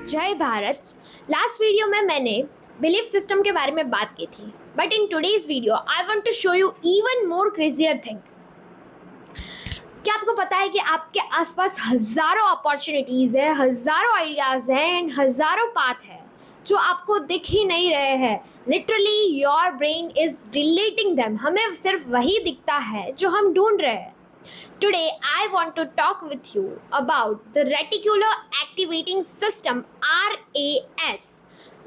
जय Bharat. Last video में मैंने बिलीफ सिस्टम के बारे में बात की थी, but in today's video I want to show you even more crazier thing. क्या आपको पता है कि आपके आसपास हजारों अपॉर्चुनिटीज है, हजारों आइडियाज हैं एंड हजारों पाथ है जो आपको दिख ही नहीं रहे हैं। Literally your brain is deleting them. हमें सिर्फ वही दिखता है जो हम ढूंढ रहे हैं। Today, I want to talk with you about the Reticular Activating System, RAS,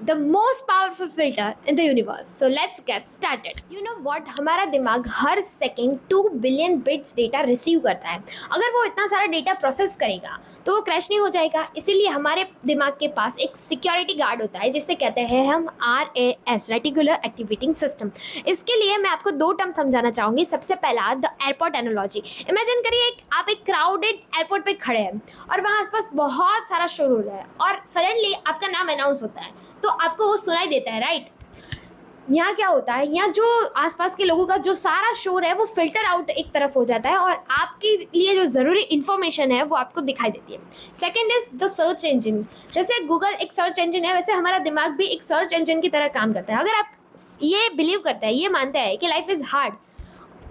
the most powerful filter in the universe. So let's get started. You know what? हमारा दिमाग हर second 2 billion bits data receive करता है। अगर वो इतना सारा data process करेगा तो वो क्रैश नहीं हो जाएगा। इसीलिए हमारे दिमाग के पास एक सिक्योरिटी गार्ड होता है जिसे कहते हैं हम RAS, रेटिकुलर एक्टिवेटिंग सिस्टम। इसके लिए मैं आपको 2 टर्म समझाना चाहूँगी। सबसे पहला द एयरपोर्ट एनालॉजी। इमेजिन करिए आप एक क्राउडेड एयरपोर्ट पे खड़े हैं और वहाँ आसपास बहुत सारा शोर हो रहा है और सडनली आपका नाम अनाउंस होता है तो आपको वो सुनाई देता है, राइट? यहाँ क्या होता है, यहाँ जो आसपास के लोगों का जो सारा शोर है वो फिल्टर आउट एक तरफ हो जाता है और आपके लिए जो ज़रूरी इन्फॉर्मेशन है वो आपको दिखाई देती है। Second is the search engine. जैसे गूगल एक सर्च इंजन है, वैसे हमारा दिमाग भी एक सर्च इंजन की तरह काम करता है। अगर आप ये बिलीव करते हैं, ये मानते हैं कि लाइफ इज़ हार्ड,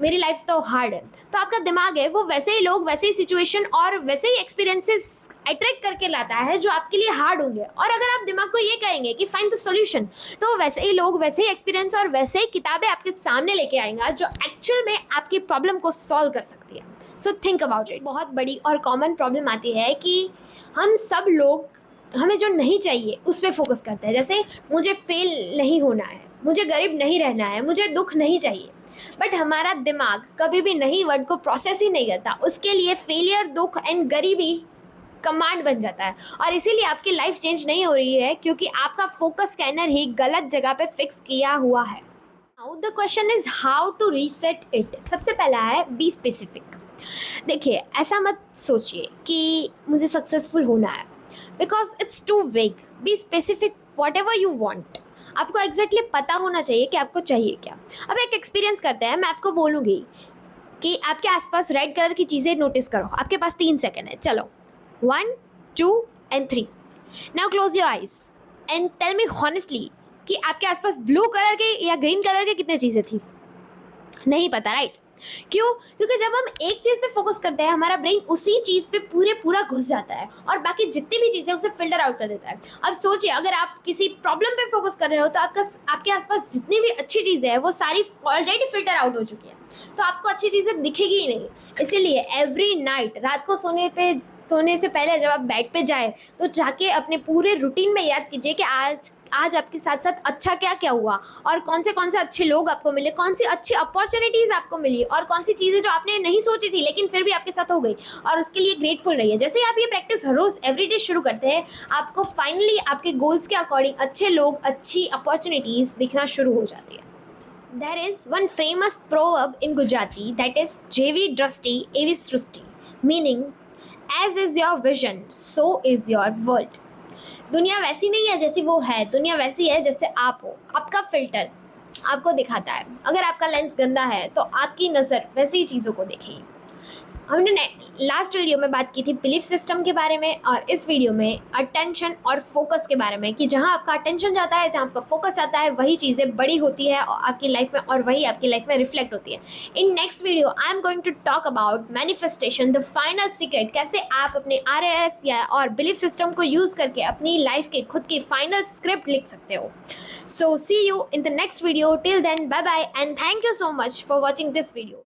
मेरी लाइफ तो हार्ड है, तो आपका दिमाग है वो वैसे ही लोग, वैसे ही सिचुएशन और वैसे ही एक्सपीरियंसेस अट्रैक्ट करके लाता है जो आपके लिए हार्ड होंगे। और अगर आप दिमाग को ये कहेंगे कि फाइंड द सॉल्यूशन, तो वैसे ही लोग, वैसे ही एक्सपीरियंस और वैसे ही किताबें आपके सामने लेके आएंगे जो एक्चुअल में आपकी प्रॉब्लम को सॉल्व कर सकती है। So think about it. बहुत बड़ी और कॉमन प्रॉब्लम आती है कि हम सब लोग हमें जो नहीं चाहिए उस पर फोकस करते हैं। जैसे मुझे फेल नहीं होना है, मुझे गरीब नहीं रहना है, मुझे दुख नहीं चाहिए। बट हमारा दिमाग कभी भी नहीं वर्ड को प्रोसेस ही नहीं करता। उसके लिए फेलियर, दुख एंड गरीबी कमांड बन जाता है और इसीलिए आपकी लाइफ चेंज नहीं हो रही है क्योंकि आपका फोकस स्कैनर ही गलत जगह पे फिक्स किया हुआ है। Now the question is how to reset it. सबसे पहला है बी स्पेसिफिक। देखिए, ऐसा मत सोचिए कि मुझे सक्सेसफुल होना है, बिकॉज इट्स टू वेग। Be specific what ever you want. आपको एग्जैक्टली पता होना चाहिए कि आपको चाहिए क्या। अब एक एक्सपीरियंस करते हैं। मैं आपको बोलूँगी कि आपके आसपास रेड कलर की चीज़ें नोटिस करो। आपके पास 3 सेकंड है। चलो, 1, 2 and 3। Now close your eyes and tell me honestly कि आपके आसपास ब्लू कलर के या ग्रीन कलर के कितने चीज़ें थी? नहीं पता, राइट? क्यों? क्योंकि जब हम एक चीज़ पे फोकस करते हैं हमारा ब्रेन उसी चीज़ पे पूरा घुस जाता है और बाकी जितनी भी चीज़ें उसे फिल्टर आउट कर देता है। अब सोचिए, अगर आप किसी प्रॉब्लम पे फोकस कर रहे हो तो आपके आसपास जितनी भी अच्छी चीज़ें हैं वो सारी ऑलरेडी फिल्टर आउट हो चुकी है, तो आपको अच्छी चीज़ें दिखेगी ही नहीं। इसीलिए एवरी नाइट, रात को सोने से पहले जब आप बेड पे जाए तो जाके अपने पूरे रूटीन में याद कीजिए कि आज आपके साथ साथ अच्छा क्या क्या हुआ और कौन से अच्छे लोग आपको मिले, कौन सी अच्छी अपॉर्चुनिटीज़ आपको मिली और कौन सी चीज़ें जो आपने नहीं सोची थी लेकिन फिर भी आपके साथ हो गई और उसके लिए ग्रेटफुल रहिए। जैसे ही आप ये प्रैक्टिस हर रोज़ एवरीडे शुरू करते हैं, आपको फाइनली आपके गोल्स के अकॉर्डिंग अच्छे लोग, अच्छी अपॉर्चुनिटीज़ दिखना शुरू हो जाती है। There is one famous proverb in Gujarati that is Jevi Drashti Evi Srushti, meaning as is your vision, so is your world. दुनिया वैसी नहीं है जैसी वो है, दुनिया वैसी है जैसे आप हो। आपका फिल्टर आपको दिखाता है। अगर आपका लेंस गंदा है तो आपकी नज़र वैसी ही चीज़ों को देखेगी। हमने लास्ट वीडियो में बात की थी बिलीफ सिस्टम के बारे में और इस वीडियो में अटेंशन और फोकस के बारे में कि जहां आपका अटेंशन जाता है, जहां आपका फोकस जाता है, वही चीज़ें बड़ी होती है और आपकी लाइफ में और वही आपकी लाइफ में रिफ्लेक्ट होती है। In next video I am going to talk about manifestation, the final secret. कैसे आप अपने RAS या और बिलीफ सिस्टम को यूज़ करके अपनी लाइफ के खुद की फाइनल स्क्रिप्ट लिख सकते हो। So see you in the next video. Till then, bye bye and thank you so much for watching this video.